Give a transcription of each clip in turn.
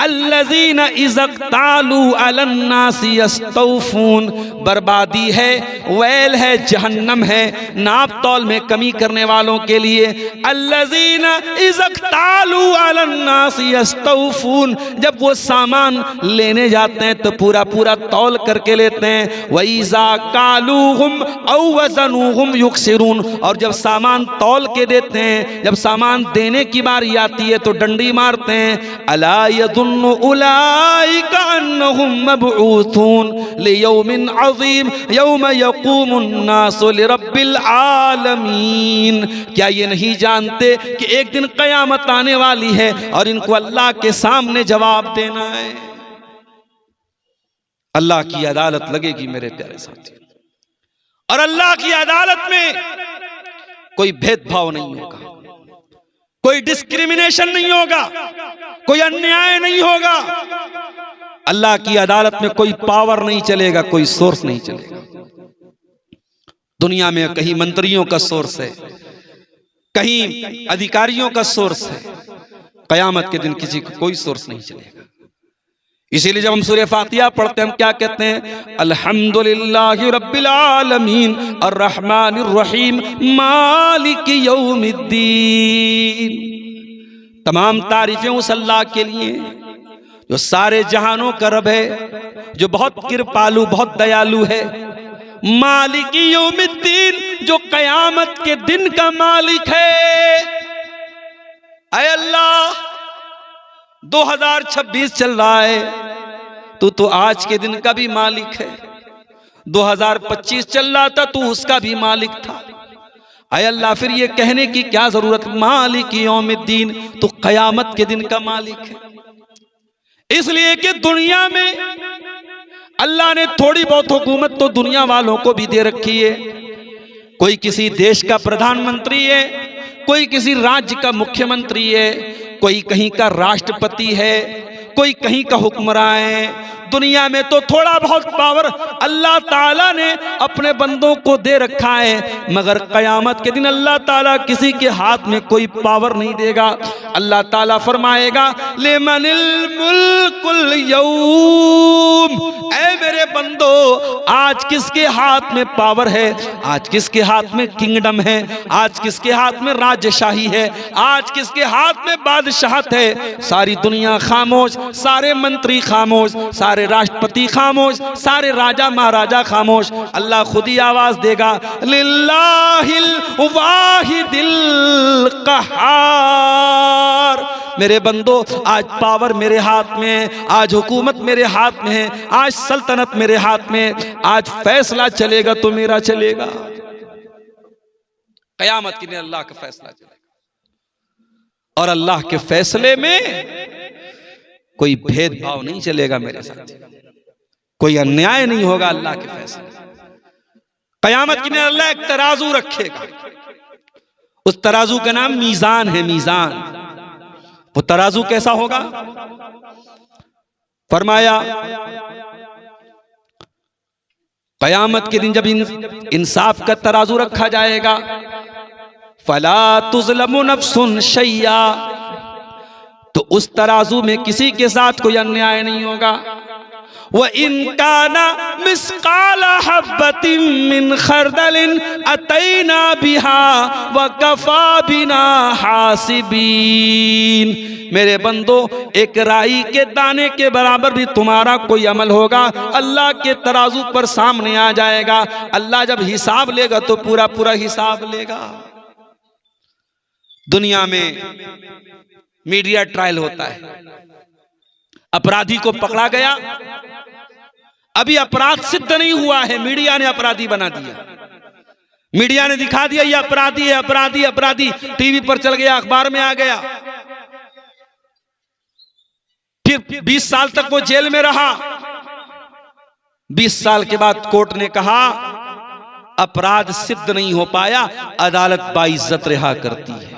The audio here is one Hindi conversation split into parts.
अल्लज़ीना इज़क़्तालू अलन्नासि यस्तौफ़ून, बर्बादी है, वैल है, जहन्नम है नाप तौल में कमी करने वालों के लिए। अल्लज़ीना इज़क़्तालू अलन्नासि यस्तौफ़ून, जब वो सामान लेने जाते हैं तो पूरा पूरा तौल करके लेते हैं। वइज़ा कालूहुम औ वज़नूहुम युख़सिरून, और जब सामान तौल के देते हैं, जब सामान देने की बारी आती है तो डंडी मारते हैं। अला यज़ुन्नु उलाइका अन्नहुम मबऊसून लियौमिन अज़ीम यौम यक़ूमुन नासु लिरब्बिल आलमीन, क्या ये नहीं जानते कि एक दिन क़यामत आने वाली है और इनको अल्लाह के सामने जवाब देना है। अल्लाह की अदालत लगेगी मेरे प्यारे साथी, और अल्लाह की अदालत में कोई भेदभाव नहीं होगा, कोई डिस्क्रिमिनेशन नहीं होगा, कोई अन्याय नहीं होगा। अल्लाह की अदालत में कोई पावर नहीं चलेगा, कोई सोर्स नहीं चलेगा। दुनिया में कहीं मंत्रियों का सोर्स है, कहीं अधिकारियों का सोर्स है, कयामत के दिन किसी को कोई सोर्स नहीं चलेगा। इसीलिए जब हम सूरह फातिहा पढ़ते हैं हम क्या कहते हैं? अल्हम्दुलिल्लाहि रब्बिल आलमीन अर्रहमानिर रहीम मालिक यौमिद्दीन। तमाम तारीफें उस अल्लाह के लिए जो सारे जहानों का रब है, जो बहुत कृपालु, बहुत दयालु है। मालिक यौमिद्दीन, जो कयामत के दिन का मालिक है। ऐ अल्लाह, 2026 चल रहा है, तो आज के दिन का भी मालिक है। 2025 चल रहा था, तू उसका भी मालिक था। ऐ अल्लाह, फिर ये कहने की क्या जरूरत मालिक यौमिद्दीन, तो कयामत के दिन का मालिक है। इसलिए कि दुनिया में अल्लाह ने थोड़ी बहुत हुकूमत तो दुनिया वालों को भी दे रखी है। कोई किसी देश का प्रधानमंत्री है, कोई किसी राज्य का मुख्यमंत्री है, कोई कहीं का राष्ट्रपति है, कोई कहीं का हुक्मरान है। दुनिया में तो थोड़ा बहुत पावर अल्लाह ताला ने अपने बंदों को दे रखा है, मगर कयामत के दिन अल्लाह ताला किसी के हाथ में कोई पावर नहीं देगा। अल्लाह ताला फरमाएगा लिमनिल मुल्कुल यौम, ऐ मेरे बंदो, आज किसके हाथ में पावर है? आज किसके हाथ में किंगडम है? आज किसके हाथ में राजशाही है? आज किसके हाथ में बादशाहत है? सारी दुनिया खामोश, सारे मंत्री खामोश, सारे राष्ट्रपति खामोश, सारे राजा महाराजा खामोश। अल्लाह खुद ही आवाज देगा लिल्लाहिल वाहिदिल क़हार। मेरे बंदो, आज पावर मेरे हाथ में है, आज हुकूमत मेरे हाथ में है, आज सल्तनत मेरे हाथ में, आज फैसला चलेगा तो मेरा चलेगा। कयामत के दिन अल्लाह का फैसला चलेगा, और अल्लाह के फैसले में कोई भेदभाव नहीं चलेगा मेरे साथ, कोई अन्याय नहीं होगा अल्लाह के फैसले। कयामत के दिन अल्लाह एक तराजू रखेगा, उस तराजू का नाम मीजान है। मीजान, वो तराजू कैसा होगा? फरमाया कयामत के दिन जब इंसाफ का तराजू रखा जाएगा, फला तुज़लमु नफ्सुन शैया, तो उस तराजू में किसी के साथ कोई अन्याय नहीं होगा। व इनकाना मिस्काला हब्बतिन मिन खरदलिन अतैना बिहा व कफा बिना हासिबीन। मेरे बंदो, एक राई के दाने के बराबर भी तुम्हारा कोई अमल होगा, अल्लाह के तराजू पर सामने आ जाएगा। अल्लाह जब हिसाब लेगा तो पूरा पूरा हिसाब लेगा। दुनिया में मीडिया ट्रायल होता है, अपराधी को पकड़ा गया, अभी अपराध सिद्ध नहीं हुआ है, मीडिया ने अपराधी बना दिया, मीडिया ने दिखा दिया ये अपराधी है, अपराधी अपराधी, टीवी पर चल गया, अखबार में आ गया, फिर 20 साल तक वो जेल में रहा। 20 साल के बाद कोर्ट ने कहा अपराध सिद्ध नहीं हो पाया, अदालत बाइज्जत रिहा करती है।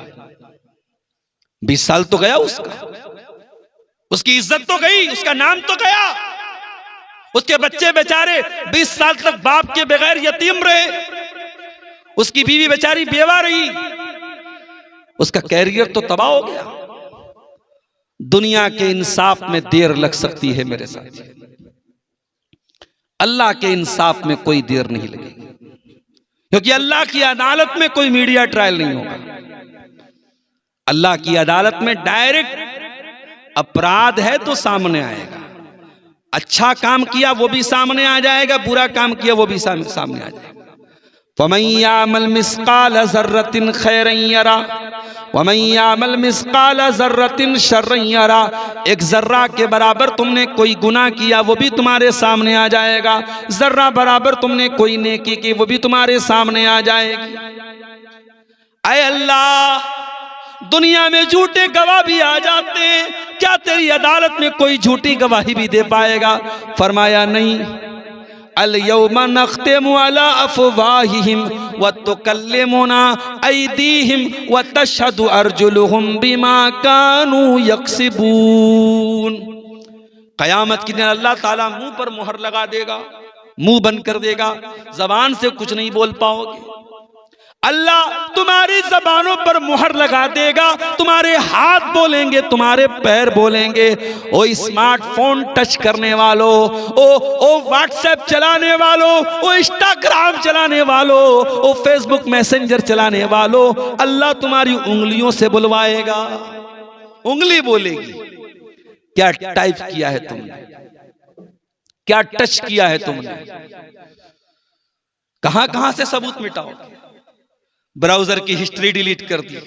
20 साल तो गया उसका, उसकी इज्जत तो गई, उसका नाम तो गया, उसके बच्चे बेचारे 20 साल तक बाप के बगैर यतीम रहे, उसकी बीवी बेचारी बेवा रही, उसका कैरियर तो तबाह हो गया। दुनिया के इंसाफ में देर लग सकती है मेरे साथ, अल्लाह के इंसाफ में कोई देर नहीं लगेगी, क्योंकि अल्लाह की अदालत में कोई मीडिया ट्रायल नहीं होगा। अल्लाह की अदालत में डायरेक्ट अपराध है तो सामने आएगा, अच्छा काम किया वो भी सामने आ जाएगा, बुरा काम किया वो भी सामने आ जाएगा। फमन यामल मिस्काल ज़र्रतिन खैरन यरा वमन यामल मिस्काल ज़र्रतिन शर्रन यरा। एक जर्रा के बराबर तुमने कोई गुनाह किया वो भी तुम्हारे सामने आ जाएगा, जर्रा बराबर तुमने कोई नेकी की वो भी तुम्हारे सामने आ जाएगी। ऐ अल्लाह, दुनिया में झूठे गवाह भी आ जाते हैं, क्या तेरी अदालत में कोई झूठी गवाही भी दे पाएगा? फरमाया नहीं। अल यौमा नख्तिमु अला अफ़वाहिहिम व तुकल्लिमुना ऐदीहिम व तशहदु अर्जुलुहुम बिमा कानू यक्सिबून। क़यामत के दिन अल्लाह ताला मुंह पर मुहर लगा देगा, मुंह बंद कर देगा, जबान से कुछ नहीं बोल पाओगे। अल्लाह तुम्हारी जबानों पर मुहर लगा देगा, तुम्हारे हाथ बोलेंगे, तुम्हारे पैर बोलेंगे। ओ स्मार्टफोन टच करने वालों, ओ व्हाट्सएप चलाने वालों, ओ इंस्टाग्राम चलाने वालों, ओ फेसबुक मैसेंजर चलाने वालों, अल्लाह तुम्हारी उंगलियों से बुलवाएगा, उंगली बोलेगी। क्या टाइप किया है तुमने, क्या टच किया है तुमने, कहां कहां से सबूत मिटाओगे? ब्राउजर की हिस्ट्री डिलीट कर दी,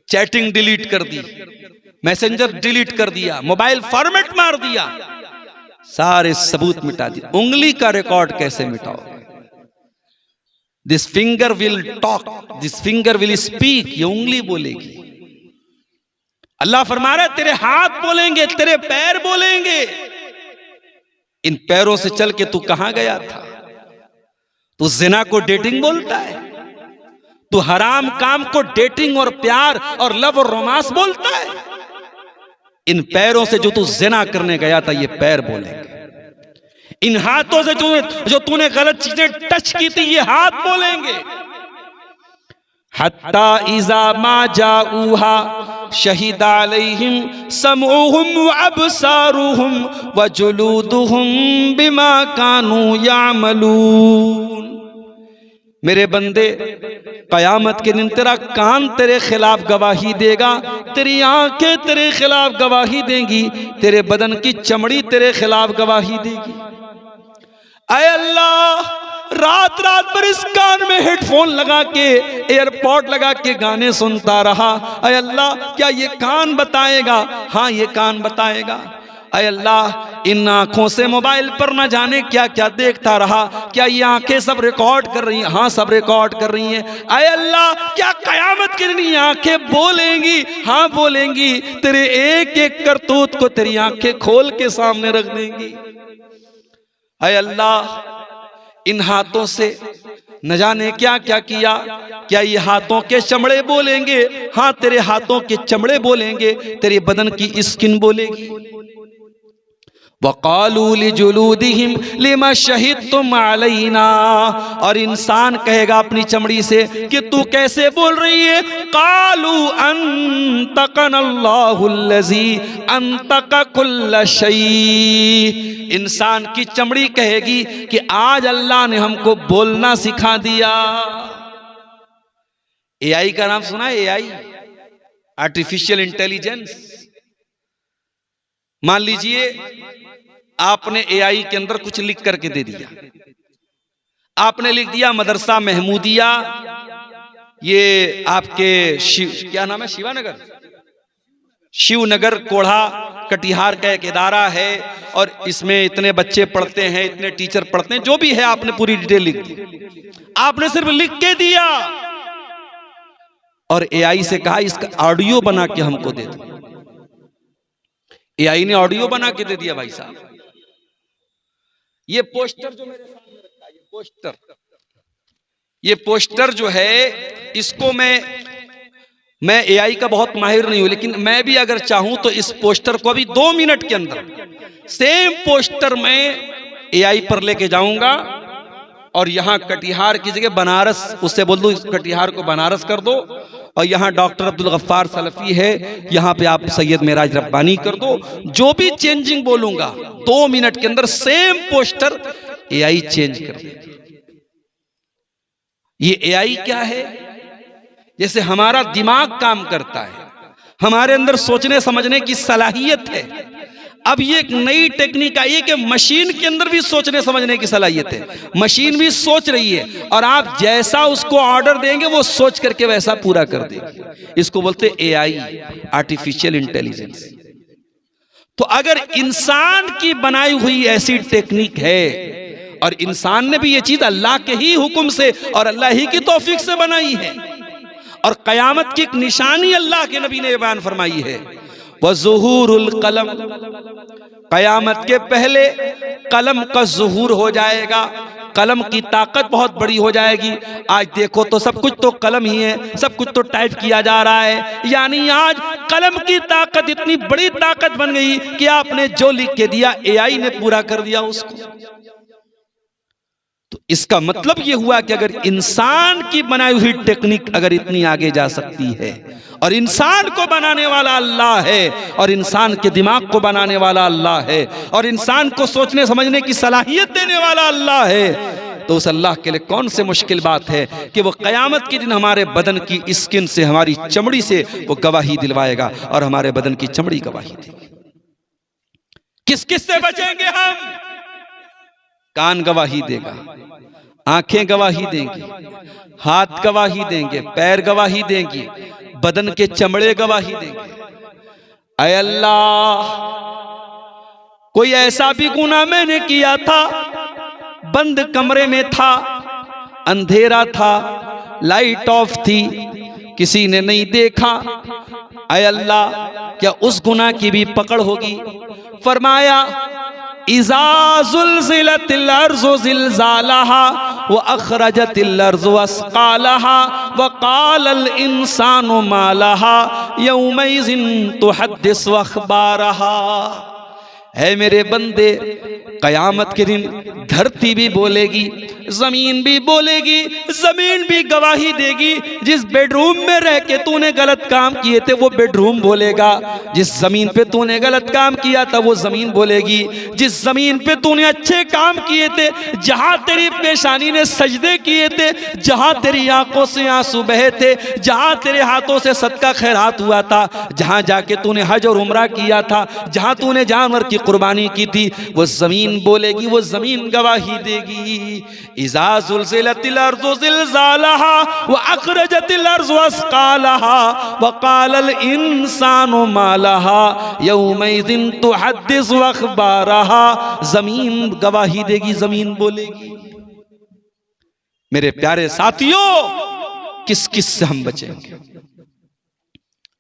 चैटिंग डिलीट कर दी, मैसेंजर डिलीट कर दिया, मोबाइल फॉर्मेट मार दिया, सारे सबूत मिटा दिए। उंगली का रिकॉर्ड कैसे मिटाओगे? This finger will talk, this finger will speak, ये उंगली बोलेगी। अल्लाह फरमा रहा है तेरे हाथ बोलेंगे, तेरे पैर बोलेंगे। इन पैरों से चल के तू कहां गया था? तू जिना को डेटिंग बोलता है, तू हराम काम को डेटिंग और प्यार और लव और रोमांस बोलता है। इन पैरों से जो तू जिना करने गया था ये पैर बोलेंगे। इन हाथों से जो तूने गलत चीजें टच की थी ये हाथ बोलेंगे। हत्ता इज़ा मा जाऊहा शहीदा अलैहिम समऊहुम व अबसारुहुम व जुलूदुहुम बिमा कानू यामलून। मेरे बंदे, कयामत के दिन तेरा कान तेरे खिलाफ गवाही देगा, तेरी आंखें तेरे खिलाफ गवाही देंगी, तेरे बदन की चमड़ी तेरे खिलाफ गवाही देगी। ऐ अल्लाह, रात रात भर इस कान में हेडफोन लगा के, एयरपॉड लगा के गाने सुनता रहा। ऐ अल्लाह, क्या ये कान बताएगा? हाँ, ये कान बताएगा। ऐ अल्लाह, इन आंखों से मोबाइल पर न जाने क्या क्या देखता रहा, क्या ये आंखें सब रिकॉर्ड कर रही हैं? हाँ, सब रिकॉर्ड कर रही हैं। ऐ अल्लाह, क्या कयामत के दिन ये आंखें बोलेंगी? हाँ बोलेंगी। तेरे एक एक करतूत को तेरी आंखें खोल के सामने रख देंगी। ऐ अल्लाह, इन हाथों से न जाने क्या क्या किया, क्या ये हाथों के चमड़े बोलेंगे? हाँ, तेरे हाथों के चमड़े बोलेंगे, तेरे बदन की स्किन बोलेगी। वक़ालू लिजुलूदिहिम लिमा शहीदतुम अलैना। और इंसान कहेगा अपनी चमड़ी से कि तू कैसे बोल रही है? क़ालू अंतक़नल्लाहुल्लज़ी अंतक़ कुल्ल शै। इंसान की चमड़ी कहेगी कि आज अल्लाह ने हमको बोलना सिखा दिया। एआई का नाम सुना है? AI, artificial intelligence. मान लीजिए आपने एआई के अंदर कुछ लिख करके दे दिया, आपने लिख दिया मदरसा महमूदिया, ये आपके क्या नाम है, शिवनगर कोढ़ा कटिहार का एक इदारा है और इसमें इतने बच्चे पढ़ते हैं, इतने टीचर पढ़ते हैं, जो भी है आपने पूरी डिटेल लिख दी। आपने सिर्फ लिख के दिया और एआई से कहा इसका ऑडियो बना के हमको दे दो। एआई ने ऑडियो बना के दे दिया। भाई साहब, ये पोस्टर जो मेरे सामने रखा है, ये पोस्टर जो है, इसको मैं एआई का बहुत माहिर नहीं हूं, लेकिन मैं भी अगर चाहूं तो इस पोस्टर को अभी 2 मिनट के अंदर सेम पोस्टर में एआई पर लेके जाऊंगा और यहाँ कटिहार की जगह बनारस, उससे बोल दो कटिहार को बनारस कर दो, और यहाँ डॉक्टर अब्दुल गफ्फार सलफी है, यहाँ पे आप सैयद मेराज रब्बानी कर दो। जो भी चेंजिंग बोलूंगा 2 मिनट के अंदर सेम पोस्टर एआई चेंज कर देगा। ये एआई क्या है? जैसे हमारा दिमाग काम करता है, हमारे अंदर सोचने समझने की सलाहियत है। अब ये एक नई टेक्निक आई है कि मशीन के अंदर भी सोचने समझने की सलाहियत है। मशीन भी सोच रही है और आप जैसा उसको ऑर्डर देंगे वो सोच करके वैसा पूरा कर देगी। इसको बोलते हैं एआई, आर्टिफिशियल इंटेलिजेंस। तो अगर इंसान की बनाई हुई ऐसी टेक्निक है और इंसान ने भी ये चीज अल्लाह के ही हुक्म से और अल्लाह ही की तौफीक से बनाई है, और कयामत की एक निशानी अल्लाह के नबी ने बयान फरमाई है, वज़ुहूरुल कलम, कयामत के पहले कलम का ज़ुहूर हो जाएगा, कलम की ताकत बहुत बड़ी हो जाएगी। आज देखो तो सब कुछ तो कलम ही है, सब कुछ तो टाइप किया जा रहा है, यानी आज कलम की ताकत इतनी बड़ी ताकत बन गई कि आपने जो लिख के दिया एआई ने पूरा कर दिया उसको। तो इसका मतलब यह हुआ कि अगर इंसान की बनाई हुई टेक्निक अगर इतनी आगे जा सकती है, और इंसान को बनाने वाला अल्लाह है, और इंसान के दिमाग को बनाने वाला अल्लाह है, और इंसान को सोचने समझने की सलाहियत देने वाला अल्लाह है, तो उस अल्लाह के लिए कौन से मुश्किल बात है कि वो कयामत के दिन हमारे बदन की स्किन से, हमारी चमड़ी से वो गवाही दिलवाएगा, और हमारे बदन की चमड़ी गवाही देगी। किस किस से बचेंगे हम? कान गवाही देगा, आंखें गवाही देंगी, हाथ गवाही देंगे, पैर गवाही देंगी, बदन के चमड़े गवाही देंगे। ऐ अल्लाह, कोई ऐसा भी गुनाह मैंने किया था, बंद कमरे में था, अंधेरा था, लाइट ऑफ थी, किसी ने नहीं देखा, ऐ अल्लाह क्या उस गुनाह की भी पकड़ होगी? फरमाया इज़ा ज़ुल्ज़िलतिल अर्ज़ु ज़िल्ज़ालहा व अख़रजतिल अर्ज़ु अस्क़ालहा व क़ालल इंसानु मा लहा यौमइज़िन तुहद्दिसु अख़बारहा। है मेरे बंदे, कयामत के दिन धरती भी बोलेगी, जमीन भी बोलेगी, जमीन भी गवाही देगी। जिस बेडरूम में रह के तूने गलत काम किए थे वो बेडरूम बोलेगा, जिस जमीन पे तूने गलत काम किया था वो जमीन बोलेगी, जिस जमीन पे तूने अच्छे काम किए थे, जहां तेरी पेशानी ने सजदे किए थे, जहां तेरी आंखों से आंसू बहे थे, जहां तेरे हाथों से सदका खैरात हुआ था, जहां जाके तूने हज और उम्रा किया था, जहां तूने जानवर की कुर्बानी की थी, वो जमीन बोलेगी, वो जमीन गवाही देगी। इज़ा ज़ुल्ज़िलतिल अर्ज़ु ज़िल्ज़ालहा व अख़रजतिल अर्ज़ु अस्क़ालहा व क़ालल इंसानु मा लहा यौमइज़िन तुहद्दिसु अख़बारहा। जमीन गवाही देगी, जमीन बोलेगी। मेरे प्यारे साथियों, किस किस से हम बचेंगे?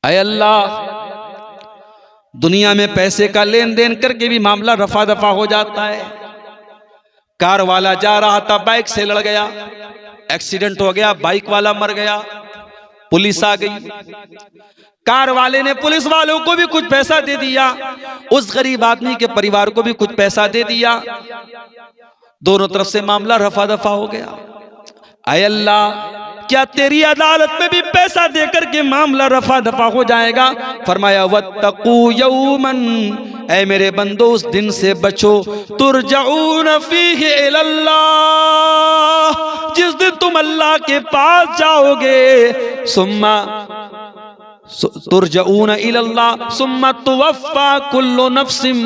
ऐ अल्लाह, दुनिया में पैसे का लेन देन करके भी मामला रफा दफा हो जाता है। कार वाला जा रहा था, बाइक से लड़ गया, एक्सीडेंट हो गया, बाइक वाला मर गया, पुलिस आ गई, कार वाले ने पुलिस वालों को भी कुछ पैसा दे दिया, उस गरीब आदमी के परिवार को भी कुछ पैसा दे दिया, दोनों तरफ से मामला रफा दफा हो गया। ऐ अल्लाह, क्या तेरी अदालत में भी पैसा देकर के मामला रफा दफा हो जाएगा? फरमाया वत्तकू यौमन, ऐ मेरे बंदो उस दिन से बचो, तुरजऊन फीहि इलल्लाह, जिस दिन तुम अल्लाह के पास जाओगे, सुम्मा तुरजऊन इलल्लाह सुम्मा तुवफ़्फ़ा कुल्लु नफ्सिम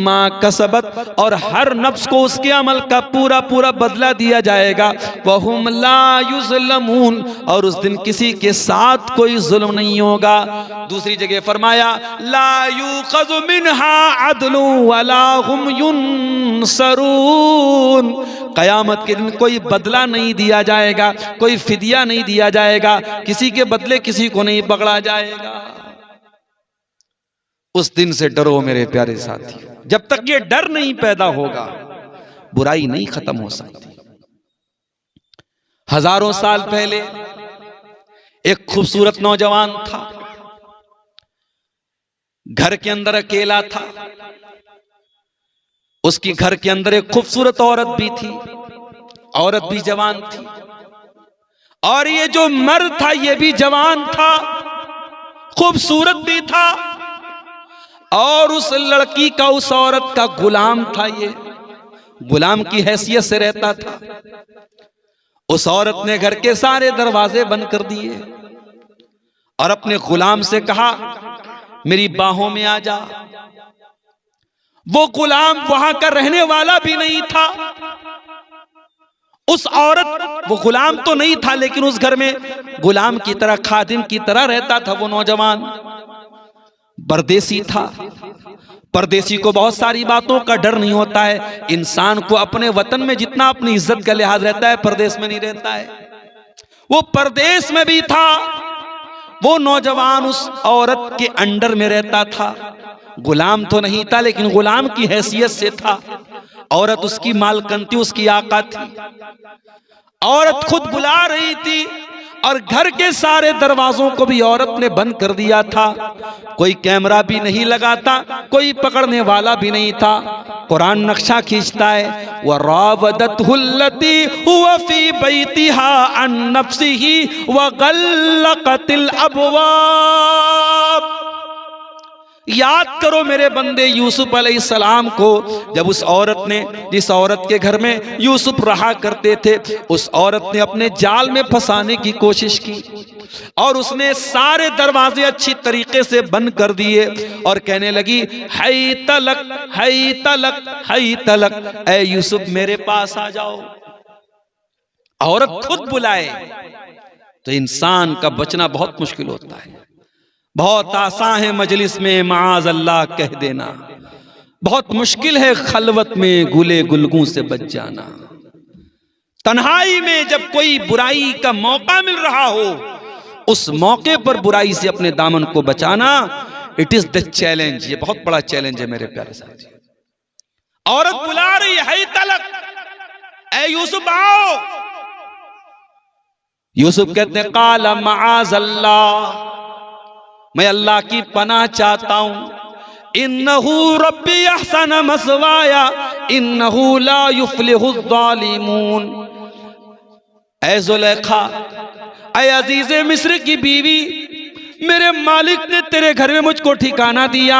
मा कसबत, और हर नफ्स को उसके अमल का पूरा पूरा बदला दिया जाएगा। वहुम ला युज़लमून, और उस दिन किसी के साथ कोई जुल्म नहीं होगा। दूसरी जगह फरमाया ला युख़ज़ु मिनहा अदलु वला हुम युनसरून, कयामत के दिन कोई बदला नहीं दिया जाएगा, कोई फिदिया नहीं दिया जाएगा, किसी के बदले किसी को नहीं पकड़ा जाएगा। उस दिन से डरो मेरे प्यारे साथी। जब तक ये डर नहीं पैदा होगा, बुराई नहीं खत्म हो सकती। हजारों साल पहले एक खूबसूरत नौजवान था, घर के अंदर अकेला था, उसकी घर के अंदर एक खूबसूरत औरत भी थी, औरत भी जवान थी और ये जो मर्द था ये भी जवान था, खूबसूरत भी था और उस लड़की का, उस औरत का गुलाम था। ये गुलाम की हैसियत से रहता था। उस औरत ने घर के सारे दरवाजे बंद कर दिए और अपने गुलाम से कहा मेरी बाहों में आ जा। वो गुलाम वहां का रहने वाला भी नहीं था। उस औरत, वो गुलाम तो नहीं था लेकिन उस घर में गुलाम की तरह, खादिम की तरह रहता था। वो नौजवान परदेसी था। परदेसी को बहुत सारी बातों का डर नहीं होता है। इंसान को अपने वतन में जितना अपनी इज्जत का लिहाज रहता है, परदेश में नहीं रहता है। वो परदेश में भी था। वो नौजवान उस औरत के अंडर में रहता था। गुलाम तो नहीं था लेकिन गुलाम की हैसियत से था। औरत उसकी मालकन थी, उसकी आका थी। औरत खुद बुला रही थी और घर के सारे दरवाजों को भी औरत ने बंद कर दिया था। कोई कैमरा भी नहीं लगा था, कोई पकड़ने वाला भी नहीं था। कुरान नक्शा खींचता है, वरावदतहुल्लती हुवा फी बैतिहा अन नफ्सिही वगल्लकतिल अबवाब। याद करो मेरे बंदे यूसुफ अलैहिस्सलाम को, जब उस औरत ने, जिस औरत के घर में यूसुफ रहा करते थे, उस औरत ने अपने जाल में फंसाने की कोशिश की और उसने सारे दरवाजे अच्छी तरीके से बंद कर दिए और कहने लगी है तलक, है तलक, है तलक, ऐ यूसुफ मेरे पास आ जाओ। औरत खुद बुलाए तो इंसान का बचना बहुत मुश्किल होता है। बहुत आसान है मजलिस में माज अल्लाह कह देना, बहुत मुश्किल है खलवत में गुले गुलगू से बच जाना। तन्हाई में जब कोई बुराई का मौका मिल रहा हो, उस मौके पर बुराई से अपने दामन को बचाना, इट इज द चैलेंज। ये बहुत बड़ा चैलेंज है मेरे प्यारे साथी। औरत बुला रही है तलक, ऐ यूसुफ आओ। यूसुफ कहते हैं काला माज अल्लाह, मैं अल्लाह की पनाह चाहता हूं। इन्नहु रब्बी अहसन मसवाया इन्नहु ला युफ्लिहु ज़ालिमून। ऐ ज़ुलेखा, ऐ अजीज़े मिस्र की बीवी, मेरे मालिक ने तेरे घर में मुझको ठिकाना दिया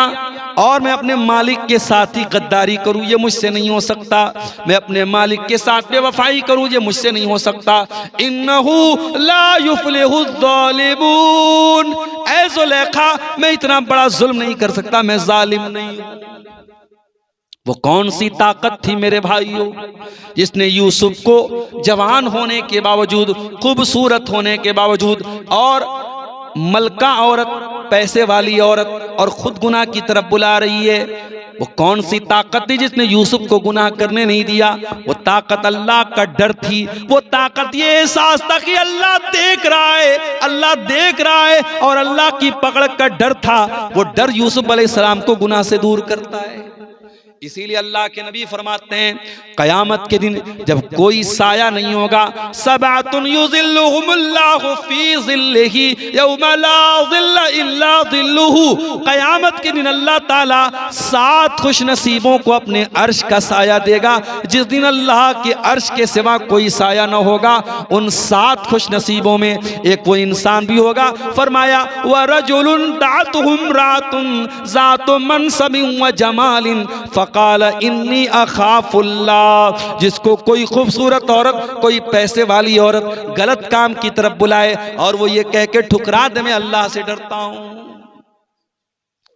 और मैं अपने मालिक के साथ ही गद्दारी करूं, ये मुझसे नहीं हो सकता। मैं अपने मालिक के साथ बेवफाई करूं, ये मुझसे नहीं हो सकता। इन्नहु ला युफ्लिहु ज़ालिमून। ऐ ज़ुलेखा, मैं इतना बड़ा जुल्म नहीं कर सकता, मैं जालिम नहीं हूं। वो कौन सी ताकत थी मेरे भाइयों जिसने यूसुफ को जवान होने के बावजूद, खूबसूरत होने के बावजूद और मलका औरत, पैसे वाली औरत और खुद गुनाह की तरफ बुला रही है। वो कौन सी ताकत थी जिसने यूसुफ को गुनाह करने नहीं दिया? वो ताकत अल्लाह का डर थी। वो ताकत ये एहसास था कि अल्लाह देख रहा है, अल्लाह देख रहा है और अल्लाह की पकड़ का डर था। वो डर यूसुफ अलैहिस्सलाम को गुनाह से दूर करता है। इसीलिए अल्लाह के नबी फरमाते हैं कयामत के दिन जब कोई साया नहीं होगा, सबअतुन युज़िल्लुहुमुल्लाहु फी ज़िल्लिही यौमा ला ज़िल्ला इल्ला ज़िल्लुहु। कयामत के दिन अल्लाह ताला 7 खुशनसीबों को अपने अर्श का साया देगा। जिस दिन अल्लाह के अर्श के सिवा कोई साया न होगा, उन 7 खुशनसीबों में एक वो इंसान भी होगा। फरमाया व रजुलुन दातुहु इम्राअतुन ज़ातु मनसबिन व जमालिन फ़क़ाल इन्नी अख़ाफ़ुल्लाह। जिसको कोई खूबसूरत औरत, कोई पैसे वाली औरत गलत काम की तरफ बुलाए और वो ये कह के ठुकरा दे मैं अल्लाह से डरता हूं।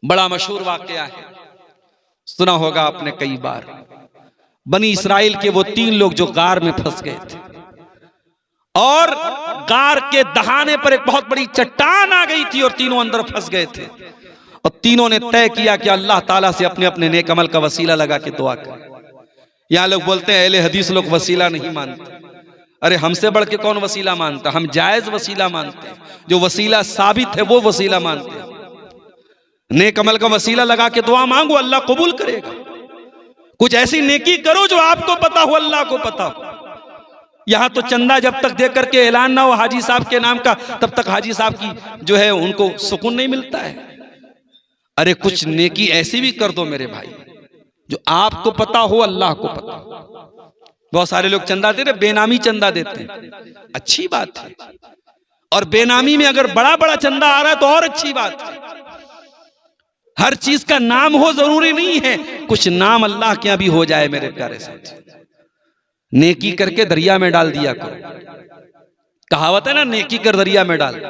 बड़ा मशहूर वाकया है, सुना होगा आपने कई बार। बनी इस्राइल के वो 3 लोग जो गार में फंस गए थे और गार के दहाने पर एक बहुत बड़ी चट्टान आ गई थी और तीनों अंदर फंस गए थे और तीनों ने तय किया कि अल्लाह ताला से अपने अपने नेक अमल का वसीला लगा के दुआ करें। यहाँ लोग बोलते हैं अहले हदीस लोग वसीला नहीं मानते। अरे हमसे बढ़ के कौन वसीला मानता? हम जायज वसीला मानते हैं, जो वसीला साबित है वो वसीला मानते हैं। नेक अमल का वसीला लगा के दुआ मांगो, अल्लाह कबूल करेगा। कुछ ऐसी नेकी करो जो आपको पता हो, अल्लाह को पता हो। यहां तो चंदा जब तक दे करके ऐलान ना हो हाजी साहब के नाम का, तब तक हाजी साहब की जो है उनको सुकून नहीं मिलता है। अरे कुछ नेकी ऐसी भी कर दो मेरे भाई जो आपको पता हो, अल्लाह को पता हो। बहुत सारे लोग चंदा दे रहे, बेनामी चंदा देते हैं, अच्छी बात है। और बेनामी में अगर बड़ा बड़ा चंदा आ रहा है तो और अच्छी बात है। हर चीज का नाम हो जरूरी नहीं है, कुछ नाम अल्लाह के यहां भी हो जाए मेरे प्यारे साथी। नेकी करके दरिया में डाल दिया करो, कहावत है ना, नेकी कर दरिया में डाल।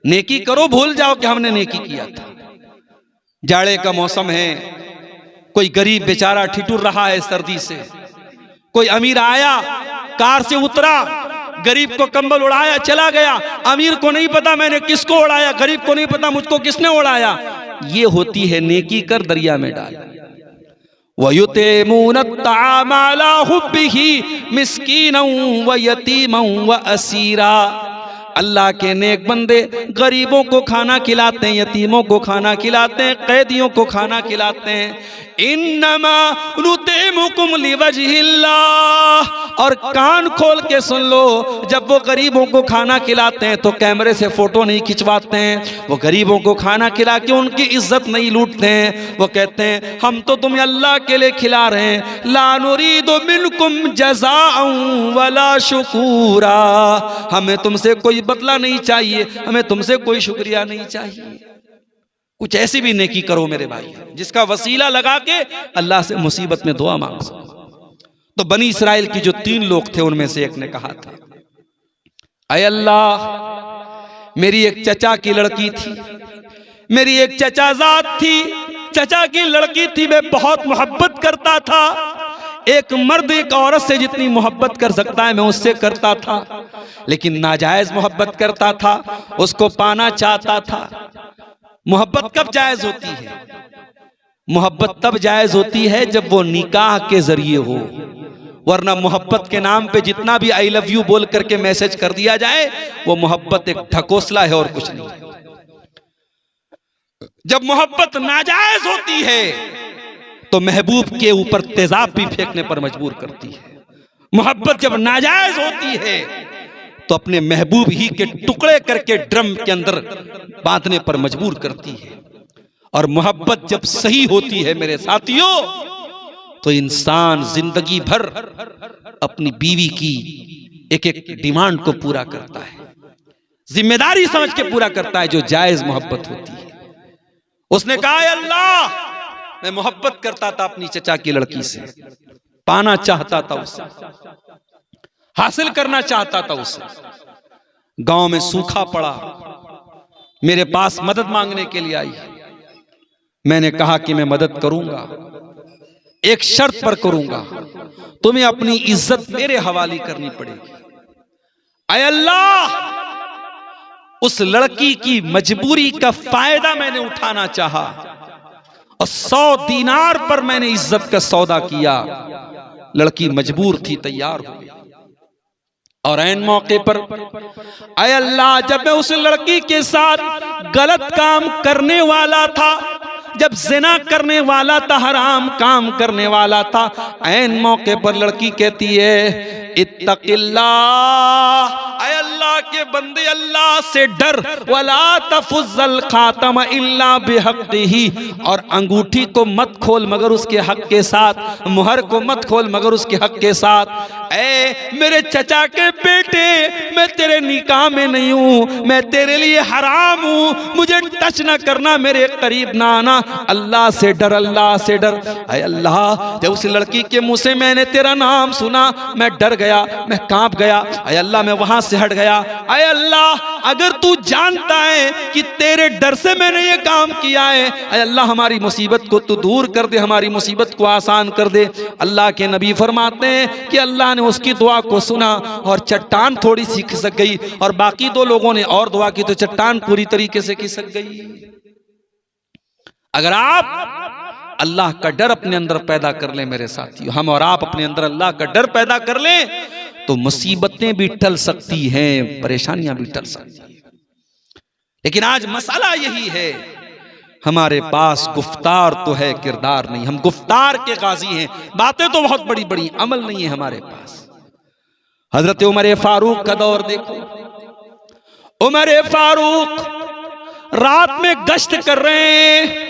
नेकी करो, भूल जाओ कि हमने नेकी किया था। जाड़े का मौसम है, कोई गरीब बेचारा ठिठुर रहा है सर्दी से, कोई अमीर आया, कार से उतरा, गरीब को कंबल उड़ाया, चला गया। अमीर को नहीं पता मैंने किसको उड़ाया, गरीब को नहीं पता मुझको किसने उड़ाया। ये होती है नेकी कर दरिया में डाल। वयुतिमून अत्ताअम अला हुब्बिही मिस्कीनन व यतीमन व असीरा। अल्लाह के नेक बंदे गरीबों को खाना खिलाते हैं, यतीमों को खाना खिलाते हैं, कैदियों को खाना खिलाते हैं। इन्नमा नुतिमुकुम लिवजहिल्लाह। और कान खोल के सुन लो, जब वो गरीबों को खाना खिलाते हैं तो कैमरे से फोटो नहीं खिंचवाते हैं, वो गरीबों को खाना खिला के उनकी इज्जत नहीं लूटते हैं। वो कहते हैं हम तो तुम्हें अल्लाह के लिए खिला रहे हैं, ला नुरीदु मिनकुम जज़ाअन वला शुकूरा। हमें तुमसे कोई बदला नहीं चाहिए, हमें तुमसे कोई शुक्रिया नहीं चाहिए। कुछ ऐसी भी नेकी करो मेरे भाई, जिसका वसीला लगा के अल्लाह से मुसीबत में दुआ मांग सको। तो बनी इस्राइल की जो 3 लोग थे उनमें से एक ने कहा था, अय अल्लाह, मेरी एक चचा की लड़की थी, मेरी एक चचाजाद थी, चचा की लड़की थी, मैं बहुत मोहब्बत करता था। एक मर्द एक औरत से जितनी मोहब्बत कर सकता है मैं उससे करता था, लेकिन नाजायज मोहब्बत करता था, उसको पाना चाहता था। मोहब्बत कब जायज होती है? मोहब्बत तब जायज होती है जब वो निकाह के जरिए हो, वरना मोहब्बत के नाम पे जितना भी आई लव यू बोल करके मैसेज कर दिया जाए वो मोहब्बत एक ढकोसला है और कुछ नहीं। जब मोहब्बत नाजायज होती है तो महबूब के ऊपर तेजाब भी फेंकने पर मजबूर करती है। मोहब्बत जब नाजायज होती है तो अपने महबूब ही के टुकड़े करके ड्रम के अंदर बांधने पर मजबूर करती है। और मोहब्बत जब सही होती है मेरे साथियों तो इंसान जिंदगी भर अपनी बीवी की एक एक डिमांड को पूरा करता है, जिम्मेदारी समझ के पूरा करता है, जो जायज मोहब्बत होती है। उसने कहा अल्लाह, मैं मोहब्बत करता था अपनी चचा की लड़की से, पाना चाहता था उसे, हासिल करना चाहता था उसे। गांव में सूखा पड़ा, मेरे पास मदद मांगने के लिए आई। मैंने कहा कि मैं मदद करूंगा, एक शर्त पर करूंगा, तुम्हें अपनी इज्जत मेरे हवाले करनी पड़ेगी। अय अल्लाह, उस लड़की की मजबूरी का फायदा मैंने उठाना चाहा और 100 दीनार पर मैंने इज्जत का सौदा किया। लड़की मजबूर थी, तैयार हो गई। और ऐन मौके पर अय अल्लाह, जब मैं उस लड़की के साथ गलत काम करने वाला था, जब ज़िना करने वाला था, हराम काम करने वाला था, ऐन मौके पर लड़की कहती है इत्तक़िल्लाह, ऐ अल्लाह के बंदे अल्लाह से डर, वला तफुज़्ज़ल खातम इल्ला बिहक़्क़िही, और अंगूठी को मत खोल मगर उसके हक के साथ, मुहर को मत खोल मगर उसके हक के साथ। ऐ मेरे चचा के बेटे, मैं तेरे निकाह में नहीं हूँ, मैं तेरे लिए हराम हूँ, मुझे टच ना करना, मेरे करीब ना आना, अल्लाह से डर, अल्लाह से डर। ऐ अल्लाह, जब उस लड़की के मुंह से मैंने तेरा नाम सुना मैं डर गया, मैं कांप गया। ऐ अल्लाह, मैं वहां से हट गया। ऐ अल्लाह, अगर तू जानता है कि तेरे डर से मैंने ये काम किया है, ऐ अल्लाह हमारी मुसीबत को तू दूर कर दे, हमारी मुसीबत को आसान कर दे। अल्लाह के नबी फरमाते हैं कि अल्लाह ने उसकी दुआ को सुना और चट्टान थोड़ी सी खिसक गई, और बाकी 2 लोगों ने और दुआ की तो चट्टान पूरी तरीके से खिसक गई। अगर आप अल्लाह का डर अपने अंदर पैदा कर लें मेरे साथियों, हम और आप अपने अंदर अल्लाह का डर पैदा कर लें तो मुसीबतें भी टल सकती हैं, परेशानियां भी टल सकती हैं। लेकिन आज मसला यही है, हमारे पास गुफ्तार तो है, किरदार नहीं। हम गुफ्तार के गाजी हैं, बातें तो बहुत बड़ी बड़ी, अमल नहीं है हमारे पास। हजरत उमर फारूक का दौर देखो, उमर फारूक रात में गश्त कर रहे हैं,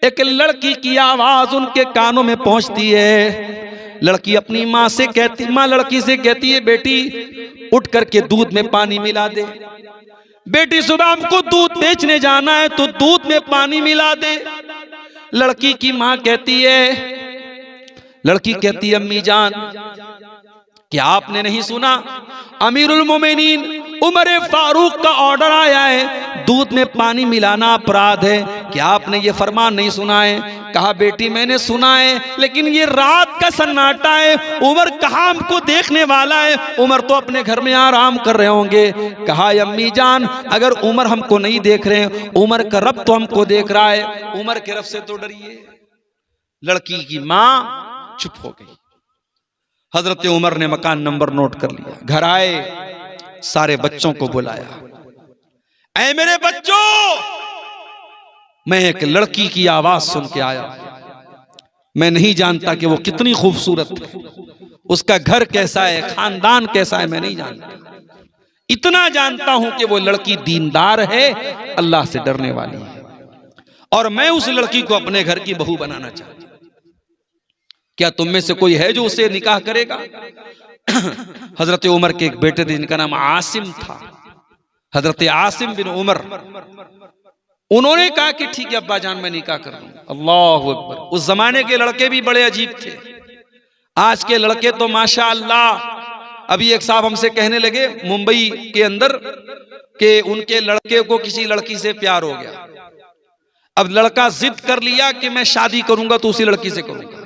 एक लड़की की आवाज उनके कानों में पहुंचती है। लड़की अपनी माँ से कहती, माँ लड़की से कहती है बेटी उठ करके दूध में पानी मिला दे। बेटी सुबह हमको दूध बेचने जाना है तो दूध में पानी मिला दे। लड़की की माँ कहती है अम्मी जान क्या आपने नहीं सुना अमीरुल मोमिनीन उमर फारूक का ऑर्डर आया है, दूध में पानी मिलाना अपराध है, क्या आपने ये फरमान नहीं सुना है? कहा बेटी मैंने सुना है, लेकिन ये रात का सन्नाटा है, उमर कहाँ हमको देखने वाला है, उमर तो अपने घर में आराम कर रहे होंगे। कहा अम्मी जान अगर उमर हमको नहीं देख रहे हैं, उमर का रब तो हमको देख रहा है, उमर के रब से तो डरिए। लड़की की माँ चुप हो गई। हजरत उमर ने मकान नंबर नोट कर लिया, घर आए, सारे बच्चों को बुलाया, ऐ मेरे बच्चों, मैं एक लड़की की आवाज सुन के आया, मैं नहीं जानता कि वो कितनी खूबसूरत है, उसका घर कैसा है, खानदान कैसा है, मैं नहीं जानता, इतना जानता हूं कि वो लड़की दीनदार है, अल्लाह से डरने वाली है, और मैं उस लड़की को अपने घर की बहू बनाना चाहता हूं। क्या तुम में से कोई है जो उसे निकाह करेगा? हजरत उमर के एक बेटे थे जिनका नाम आसिम था, हजरत आसिम बिन उमर, उन्होंने कहा कि ठीक है अब्बा जान मैं निकाह कर लूं। अल्लाह अकबर। उस जमाने के लड़के भी बड़े अजीब थे, आज के लड़के तो माशाअल्लाह। अभी एक साहब हमसे कहने लगे मुंबई के अंदर कि उनके लड़के को किसी लड़की से प्यार हो गया, अब लड़का जिद कर लिया कि मैं शादी करूंगा तो उसी लड़की से करूंगा।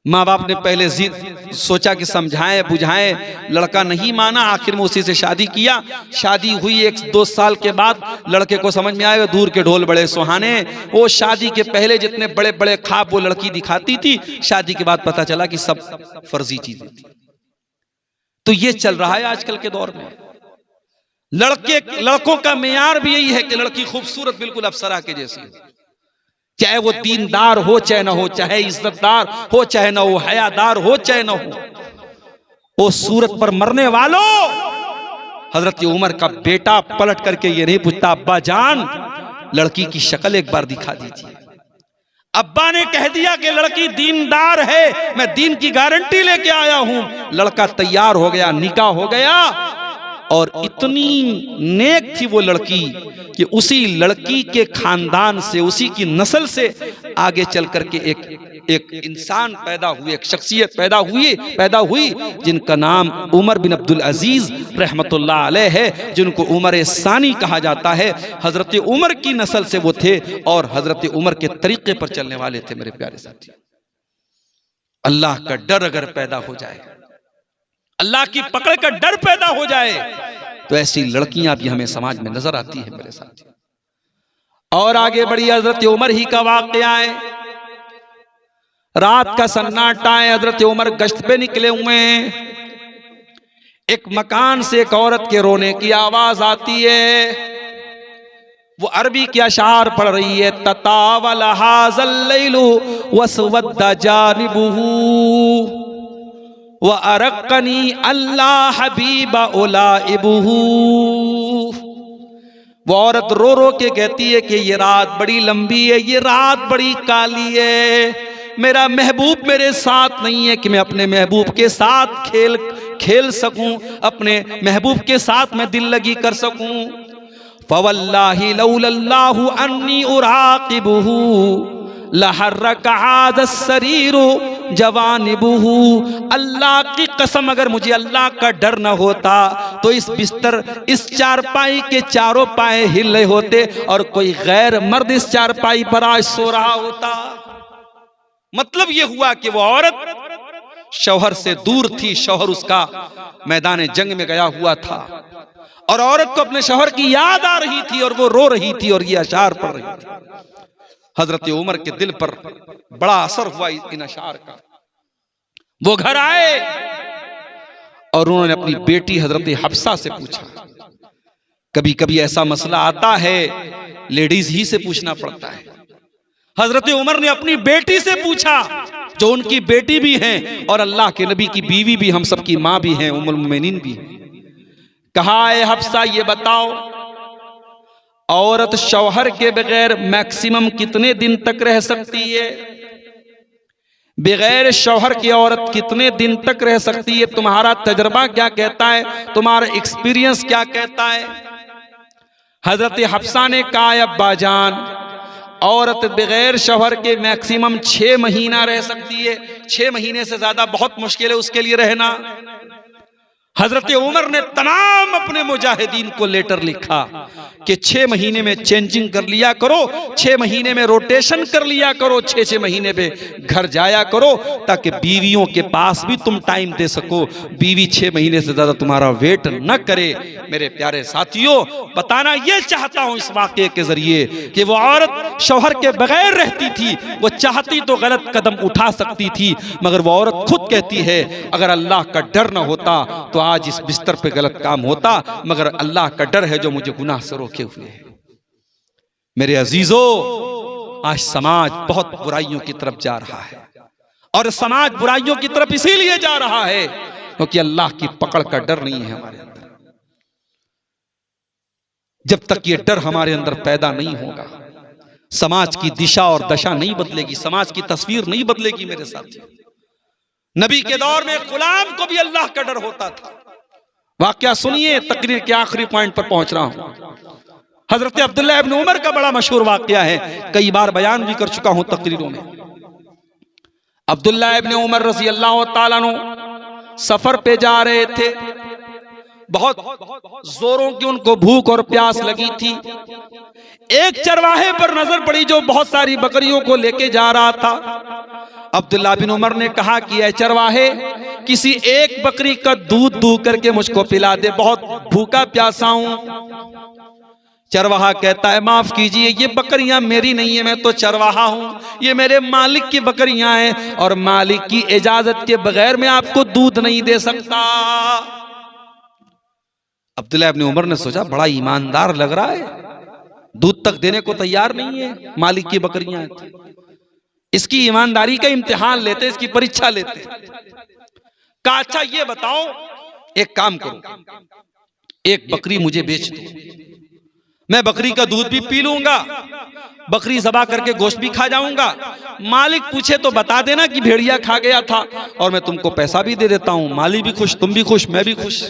माँ बाप ने पहले जिद सोचा कि समझाएं बुझाएं, लड़का नहीं माना, आखिर में उसी से शादी किया। शादी हुई 1-2 साल के बाद लड़के को समझ में आया दूर के ढोल बड़े सुहाने, वो शादी के पहले जितने बड़े बड़े ख्वाब वो लड़की दिखाती थी, शादी के बाद पता चला कि सब फर्जी चीजें थी। तो ये चल रहा है आजकल के दौर में। लड़कों का मेयार भी यही है कि लड़की खूबसूरत बिल्कुल अप्सरा के जैसी हो, चाहे वो दीनदार हो चाहे ना हो, चाहे इज्जतदार हो चाहे ना हो, हयादार हो चाहे ना हो, वो सूरत पर मरने वालों। हजरत उमर का बेटा पलट करके ये नहीं पूछता अब्बा जान लड़की की शक्ल एक बार दिखा दीजिए। अब्बा ने कह दिया कि लड़की दीनदार है, मैं दीन की गारंटी लेके आया हूं। लड़का तैयार हो गया, निकाह हो गया, और इतनी नेक थी वो लड़की कि उसी लड़की के खानदान से, उसी की नस्ल से आगे चल करके एक इंसान पैदा हुए, एक शख्सियत पैदा हुई जिनका नाम उमर बिन अब्दुल अजीज रहमतुल्लाह अलैह है, जिनको उमर सानी कहा जाता है। हजरत उमर की नस्ल से वो थे और हजरत उमर के तरीके पर चलने वाले थे। मेरे प्यारे साथी, अल्लाह का डर अगर पैदा हो जाए, अल्लाह की पकड़ का डर पैदा हो जाए, तो ऐसी लड़कियां भी हमें समाज में नजर आती है मेरे साथ। और आगे बढ़ी, हजरत उमर ही का वाकया है। रात का सन्नाटा है, हजरत उमर गश्त पे निकले हुए हैं। एक मकान से एक औरत के रोने की आवाज आती है, वो अरबी के अशार पढ़ रही है, ततावल हाज़ल लैलु वस्वद्दा जानिबुहु व अरक़नी अल्लाह हबीबा उलाइबुहु। वो औरत रो रो के कहती है कि ये रात बड़ी लंबी है, ये रात बड़ी काली है, मेरा महबूब मेरे साथ नहीं है कि मैं अपने महबूब के साथ खेल सकूं, अपने महबूब के साथ मैं दिल लगी कर सकूं। फवल्लाहि लौलल्लाहु अन्नी उराक़िबुहु लहर्रका हाज़ा सरीरु जवानिबुहु। अल्लाह की कसम अगर मुझे अल्लाह का डर न होता तो इस बिस्तर, इस चारपाई के चारों पाए हिल रहे होते और कोई गैर मर्द इस चारपाई पर आज सो रहा होता। मतलब ये हुआ कि वो औरत शौहर से दूर थी, शौहर उसका मैदान जंग में गया हुआ था और औरत को अपने शौहर की याद आ रही थी और वो रो रही थी और ये अशार पढ़ रही थी। हजरत उमर के दिल पर बड़ा असर हुआ इन अशार का। वो घर आए और उन्होंने अपनी बेटी हजरत हफ्सा से पूछा। कभी कभी ऐसा मसला आता है लेडीज ही से पूछना पड़ता है। हजरत उमर ने अपनी बेटी से पूछा, जो उनकी बेटी भी हैं और अल्लाह के नबी की बीवी भी, हम सब की माँ भी हैं, उम्मुल मोमिनीन भी हैं। कहा है हफ्सा ये बताओ, औरत शौहर के बगैर मैक्सिमम कितने दिन तक रह सकती है? बगैर शौहर की औरत कितने दिन तक रह सकती है? तुम्हारा तजर्बा क्या कहता है? तुम्हारा एक्सपीरियंस क्या कहता है? हजरत हफ्सा ने कहा, अब्बा जान, औरत बगैर शौहर के मैक्सिमम 6 महीना रह सकती है। 6 महीने से ज्यादा बहुत मुश्किल है उसके लिए रहना। हजरत उमर ने तमाम अपने मुजाहिदीन को लेटर लिखा कि 6 महीने में चेंजिंग कर लिया करो, 6 महीने में रोटेशन कर लिया करो, 6 महीने पे घर जाया करो, ताकि बीवियों के पास भी तुम टाइम दे सको, बीवी 6 महीने से ज्यादा तुम्हारा वेट न करे। मेरे प्यारे साथियों, बताना ये चाहता हूं इस वाक़े के जरिए कि वो औरत शौहर के बगैर रहती थी, वो चाहती तो गलत कदम उठा सकती थी, मगर वो औरत खुद कहती है अगर अल्लाह का डर न होता तो आज इस बिस्तर पे गलत काम होता, मगर अल्लाह का डर है जो मुझे गुनाह से रोके हुए है। मेरे अजीजों, आज समाज बहुत बुराइयों की तरफ जा रहा है, और समाज बुराइयों की तरफ इसीलिए जा रहा है क्योंकि अल्लाह की पकड़ का डर नहीं है हमारे अंदर। जब तक ये डर हमारे अंदर पैदा नहीं होगा, समाज की दिशा और दशा नहीं बदलेगी, समाज की तस्वीर नहीं बदलेगी। मेरे साथियों, नबी के दौर में गुलाम को भी अल्लाह का डर होता था। वाकया सुनिए, तकरीर के आखिरी पॉइंट पर पहुंच रहा हूं। हजरत अब्दुल्लाह इब्न उमर का बड़ा मशहूर वाकया है, कई बार बयान भी कर चुका हूं तकरीरों में। अब्दुल्लाह इब्न उमर रज़ी अल्लाह ताला अन्हु सफर पे जा रहे थे, बहुत जोरों की उनको भूख और प्यास लगी थी। एक चरवाहे पर नजर पड़ी जो बहुत सारी बकरियों को लेके जा रहा था। अब्दुल्लाह बिन उमर ने कहा कि ऐ चरवाहे, किसी एक बकरी का दूध दूह करके मुझको पिला दे, बहुत भूखा प्यासा हूं। चरवाहा कहता है माफ कीजिए, ये बकरियां मेरी नहीं है, मैं तो चरवाहा हूं, ये मेरे मालिक की बकरियां हैं और मालिक की इजाजत के बगैर मैं आपको दूध नहीं दे सकता। अब्दुल्लाह इब्न उमर ने सोचा बड़ा ईमानदार लग रहा है, दूध तक देने को तैयार नहीं है, मालिक की बकरियां हैं, इसकी ईमानदारी का इम्तिहान लेते, इसकी परीक्षा लेते। कहा अच्छा ये बताओ, एक काम करो, एक बकरी मुझे बेच दो, मैं बकरी का दूध भी पी लूंगा, बकरी ज़बा करके गोश्त भी खा जाऊंगा, मालिक पूछे तो बता देना कि भेड़िया खा गया था, और मैं तुमको पैसा भी दे देता हूं, मालिक भी खुश, तुम भी खुश, मैं भी खुश।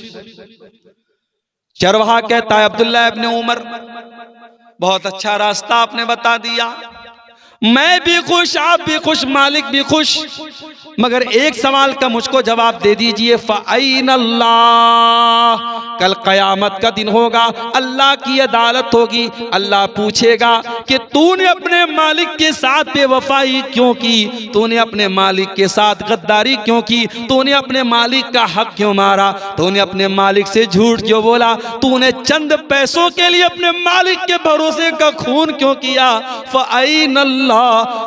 चरवाहा कहता है अब्दुल्लाह इब्न उमर, बहुत अच्छा रास्ता आपने बता दिया, मैं भी खुश, आप भी खुश, मालिक भी खुश, मगर एक सवाल का मुझको जवाब दे दीजिए, फ़अैन अल्लाह, कल कयामत का दिन होगा, अल्लाह की अदालत होगी, अल्लाह पूछेगा कि तूने अपने मालिक के साथ बेवफाई क्यों की, तूने अपने मालिक के साथ गद्दारी क्यों की, तूने अपने मालिक का हक क्यों मारा, तूने अपने मालिक से झूठ क्यों बोला, तूने चंद पैसों के लिए अपने मालिक के भरोसे का खून क्यों किया। फ़अैन अल्लाह,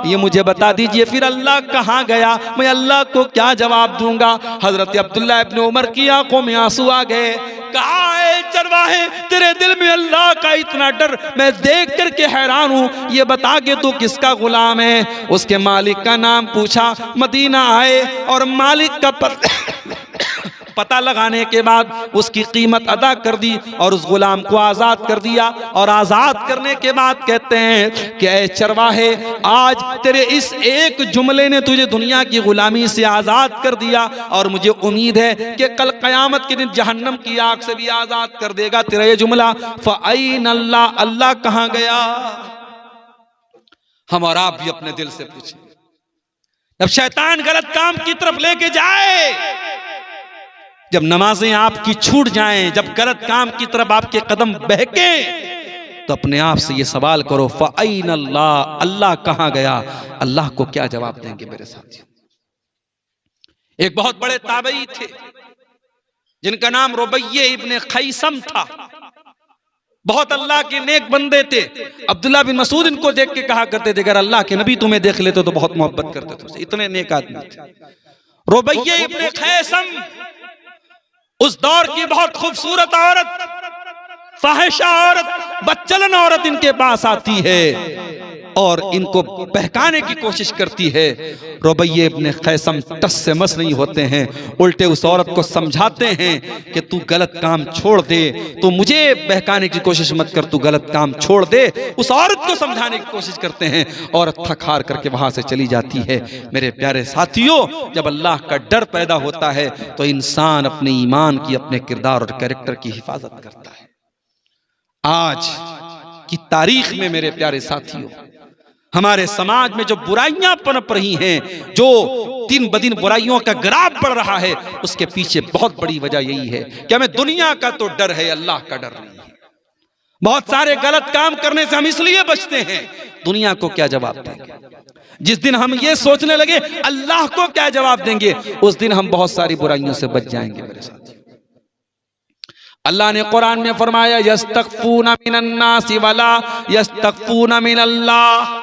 ये मुझे बता दीजिए, फिर अल्लाह कहाँ गया, मैं अल्लाह को क्या जवाब दूंगा। हजरत अब्दुल्लाह इब्न उमर की आंखों में आंसू आ गए। कहा है चरवाहे, तेरे दिल में अल्लाह का इतना डर मैं देख करके हैरान हूं, ये बता के तू किसका गुलाम है। उसके मालिक का नाम पूछा, मदीना आए और मालिक का पता लगाने के बाद उसकी कीमत अदा कर दी और उस गुलाम को आजाद कर दिया। और आजाद करने के बाद कहते हैं कि ऐ चरवाहे, आज तेरे इस एक जुमले ने तुझे दुनिया की गुलामी से आजाद कर दिया, और मुझे उम्मीद है कि कल कयामत के दिन जहन्नम की आग से भी आजाद कर देगा तेरा ये जुमला। फ़अैन अल्लाह, अल्लाह कहां गया। हम और आप भी अपने दिल से पूछें, जब शैतान गलत काम की तरफ लेके जाए, जब नमाजें आपकी छूट जाएं, जब गलत काम की तरफ आपके कदम बहके, तो अपने आप से ये सवाल करो, फ़अैन अल्लाह, अल्लाह कहां गया। अल्लाह को क्या जवाब देंगे मेरे साथियों। एक बहुत बड़े ताबई थे जिनका नाम रुबैया इब्न खैसम था, बहुत अल्लाह के नेक बंदे थे। अब्दुल्लाह बिन मसूद इनको देख के कहा करते थे, अगर अल्लाह के नबी तुम्हें देख लेते तो बहुत मोहब्बत करते थे, इतने नेक आदमी थे। रुबैया इब्न खैसम उस दौर की बहुत खूबसूरत औरत, फाहिशा औरत, बच्चलन औरत इनके पास आती है। और इनको बहकाने की कोशिश करती है। रुबैया इब्न खैसम टस से मस नहीं होते हैं, उल्टे उस औरत को समझाते हैं कि तू गलत काम छोड़ दे, तू मुझे बहकाने की कोशिश मत कर, तू गलत काम छोड़ दे। उस औरत को समझाने की कोशिश करते हैं, औरत थक हार करके वहां से चली जाती है। मेरे प्यारे साथियों, जब अल्लाह का डर पैदा होता है तो इंसान अपने ईमान की, अपने किरदार और कैरेक्टर की हिफाजत करता है। आज की तारीख में मेरे प्यारे साथियों, हमारे समाज में जो बुराइयां पनप रही हैं, जो दिन ब दिन बुराइयों का ग्राफ बढ़ रहा है, उसके पीछे बहुत बड़ी वजह यही है कि हमें दुनिया का तो डर है, अल्लाह का डर नहीं है। बहुत सारे गलत काम करने से हम इसलिए बचते हैं, दुनिया को क्या जवाब देंगे। जिस दिन हम ये सोचने लगे अल्लाह को क्या जवाब देंगे, उस दिन हम बहुत सारी बुराइयों से बच जाएंगे। मेरे साथ अल्लाह ने कुरान में फरमाया, यस्तगफूना मिनन्नासी वला यस्तगफूना मिनल्लाह।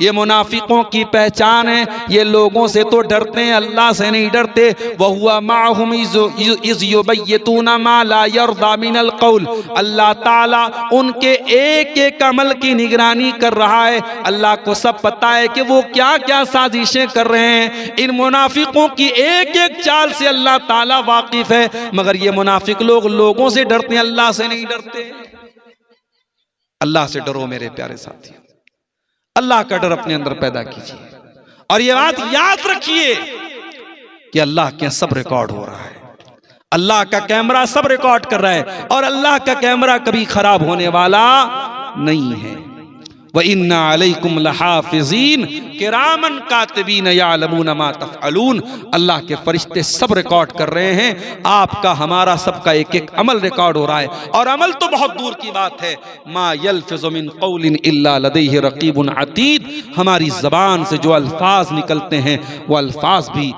ये मुनाफिकों की पहचान है, ये लोगों से तो डरते हैं, अल्लाह से नहीं डरते। वहुवा माहुम इज़ युबय्यतूना मा ला यर्दा मिनल क़ौल। अल्लाह ताला उनके एक एक अमल की निगरानी कर रहा है। अल्लाह को सब पता है कि वो क्या क्या साजिशें कर रहे हैं। इन मुनाफिकों की एक एक चाल से अल्लाह ताला वाकिफ है, मगर ये मुनाफिक लोग लोगों से डरते हैं, अल्लाह से नहीं डरते। अल्लाह से डरो मेरे प्यारे साथियों, अल्लाह का डर अपने अंदर पैदा कीजिए। और ये बात याद रखिए कि अल्लाह के सब रिकॉर्ड हो रहा है, अल्लाह का कैमरा सब रिकॉर्ड कर रहा है, और अल्लाह का कैमरा कभी खराब होने वाला नहीं है। व इन्ना अलैकुम लहाफिज़ीन किरामन कातिबीन यालमून मा तफ़अलून। अल्लाह के फरिश्ते सब रिकॉर्ड कर रहे हैं, आपका हमारा सबका एक एक अमल रिकॉर्ड हो रहा है। और अमल तो बहुत दूर की बात है, मा यल्फ़िज़ु मिन क़ौलिन इल्ला लदैहि रक़ीबुन अतीद। हमारी ज़बान से जो अल्फाज निकलते हैं वो अल्फाज भी